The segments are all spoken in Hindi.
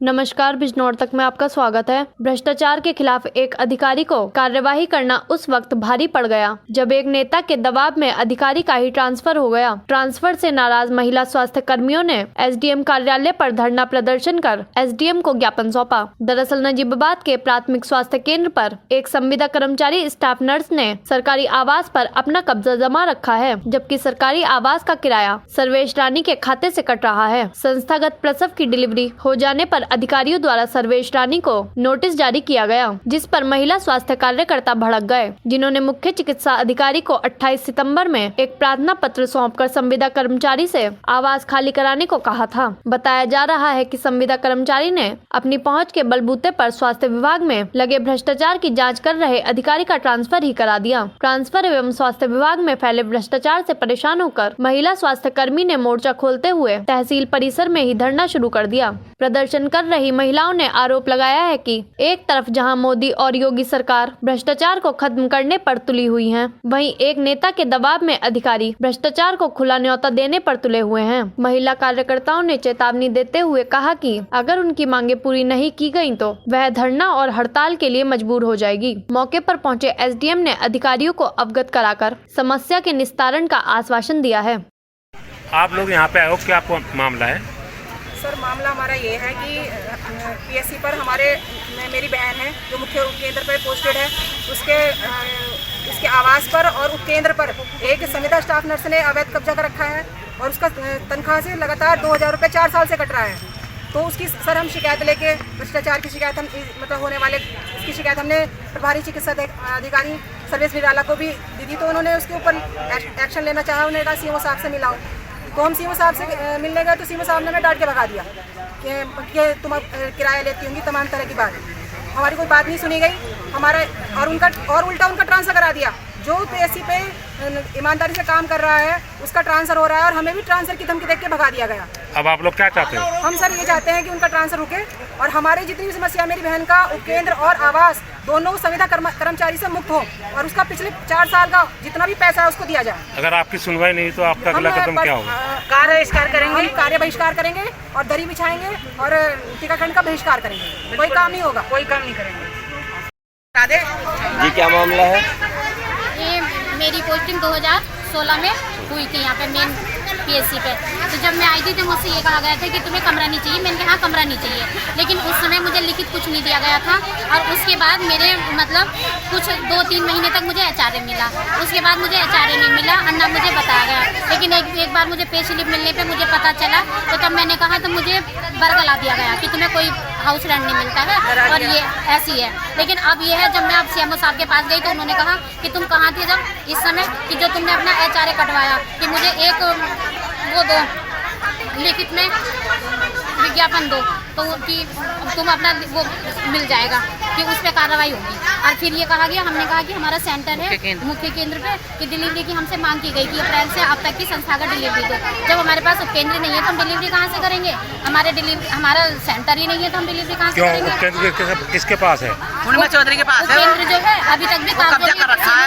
नमस्कार, बिजनौर तक में आपका स्वागत है। भ्रष्टाचार के खिलाफ एक अधिकारी को कार्यवाही करना उस वक्त भारी पड़ गया जब एक नेता के दबाव में अधिकारी का ही ट्रांसफर हो गया। ट्रांसफर से नाराज महिला स्वास्थ्य कर्मियों ने एसडीएम कार्यालय पर धरना प्रदर्शन कर एसडीएम को ज्ञापन सौंपा। दरअसल नजीबाबाद के प्राथमिक स्वास्थ्य केंद्र पर एक संविदा कर्मचारी स्टाफ नर्स ने सरकारी आवास पर अपना कब्जा जमा रखा है, जबकि सरकारी आवास का किराया सर्वेश रानी के खाते से कट रहा है। संस्थागत प्रसव की डिलीवरी हो जाने पर अधिकारियों द्वारा सर्वेश रानी को नोटिस जारी किया गया, जिस पर महिला स्वास्थ्य कार्यकर्ता भड़क गए, जिन्होंने मुख्य चिकित्सा अधिकारी को 28 सितंबर में एक प्रार्थना पत्र सौंपकर संविदा कर्मचारी से आवास खाली कराने को कहा था। बताया जा रहा है कि संविदा कर्मचारी ने अपनी पहुंच के बलबूते पर स्वास्थ्य विभाग में लगे भ्रष्टाचार की जाँच कर रहे अधिकारी का ट्रांसफर ही करा दिया। ट्रांसफर एवं स्वास्थ्य विभाग में फैले भ्रष्टाचार से परेशान होकर महिला स्वास्थ्य कर्मी ने मोर्चा खोलते हुए तहसील परिसर में ही धरना शुरू कर दिया। प्रदर्शन कर रही महिलाओं ने आरोप लगाया है कि एक तरफ जहां मोदी और योगी सरकार भ्रष्टाचार को खत्म करने पर तुली हुई है, वहीं एक नेता के दबाव में अधिकारी भ्रष्टाचार को खुला न्योता देने पर तुले हुए हैं। महिला कार्यकर्ताओं ने चेतावनी देते हुए कहा कि अगर उनकी मांगे पूरी नहीं की गयी तो वह धरना और हड़ताल के लिए मजबूर हो जाएगी। मौके पर पहुंचे एसडीएम ने अधिकारियों को अवगत कराकर समस्या के निस्तारण का आश्वासन दिया है। आप लोग यहाँ पे आए हो, क्या आपको मामला है? सर, मामला हमारा ये है कि पीएससी पर मेरी बहन है जो मुख्य उपकेंद्र पर पोस्टेड है, उसके आवास पर और उपकेंद्र पर एक संविदा स्टाफ नर्स ने अवैध कब्जा कर रखा है और उसका तनख्वाह से लगातार 2000 रुपये 4 साल से कट रहा है। तो उसकी सर हम शिकायत लेके भ्रष्टाचार की शिकायत होने वाले इसकी शिकायत हमने प्रभारी चिकित्सा अधिकारी सर्वेश निराला को भी दी थी, तो उन्होंने उसके ऊपर एक्शन लेना चाहा। उन्होंने कहा सीएमओ साहब से मिलाओ, तो हम सीएमओ साहब से मिलने गए तो सीएमओ साहब ने हमें डांट के भगा दिया कि तुम अब किराया लेती होंगी, तमाम तरह की बात। हमारी कोई बात नहीं सुनी गई हमारा, और उल्टा उनका ट्रांसफर करा दिया। जो पीएससी पे ईमानदारी से काम कर रहा है उसका ट्रांसफर हो रहा है और हमें भी ट्रांसफर की धमकी देख के भगा दिया गया। अब आप लोग क्या चाहते हो? हम सर ये चाहते हैं कि उनका ट्रांसफर रुके और हमारी जितनी भी समस्या, मेरी बहन का उपकेंद्र और आवास दोनों संविदा कर्मचारी से मुक्त हो और उसका पिछले 4 साल का जितना भी पैसा है उसको दिया जाए। अगर आपकी सुनवाई नहीं तो आपका अगला कदम क्या होगा? कार्य बहिष्कार करेंगे और दरी बिछाएंगे और टीकाकरण का बहिष्कार करेंगे। कोई काम नहीं होगा, कोई काम नहीं करेंगे। जी, क्या मामला है? ये मेरी पोस्टिंग 2016 में हुई थी यहाँ पे मेन पीएससी पे। तो जब मैं आई थी तो मुझसे ये कहा गया था कि तुम्हें कमरा नहीं चाहिए। मैंने कहा हाँ, कमरा नहीं चाहिए, लेकिन उस समय मुझे लिखित कुछ नहीं दिया गया था। और उसके बाद मेरे कुछ 2-3 महीने तक मुझे एचआरए मिला, उसके बाद मुझे एचआरए नहीं मिला, अन्ना मुझे बताया गया। लेकिन एक बार मुझे पे स्लिप मिलने पे मुझे पता चला, तो तब मैंने कहा तो मुझे बरगला दिया गया कि तुम्हें कोई हाउस रेंट नहीं मिलता है और ये ऐसी है। लेकिन अब ये है, जब मैं अब सीएमओ साहब के पास गई तो उन्होंने कहा कि तुम कहाँ थे जब इस समय कि जो तुमने अपना एचआरए कटवाया, कि मुझे एक वो दो लिखित में विज्ञापन दो, तो कि तुम अपना वो मिल जाएगा कि उस पर कार्रवाई होगी। और फिर ये कहा गया, हमने कहा कि हमारा सेंटर है मुख्य केंद्र पे कि डिलीवरी की हमसे मांग की गई कि अप्रैल से अब तक की संस्थागत डिलीवरी दो। जब हमारे पास उपकेंद्र नहीं है तो हम डिलीवरी कहाँ से करेंगे? हमारा सेंटर ही नहीं है तो हम डिलीवरी कहाँ से करेंगे? उपकेंद्र किसके पास है? पूर्णिमा चौधरी के पास है। उपकेंद्र जो है अभी तक भी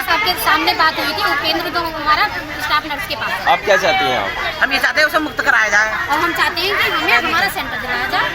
आपके सामने बात हुई थी, उपकेंद्र तो हमारा स्टाफ नर्स के पास है। आप क्या चाहती हैं? हम ये चाहते हैं उसे मुक्त कराया जाए और हम चाहते हैं कि हमें हमारा सेंटर दिलाया जाए।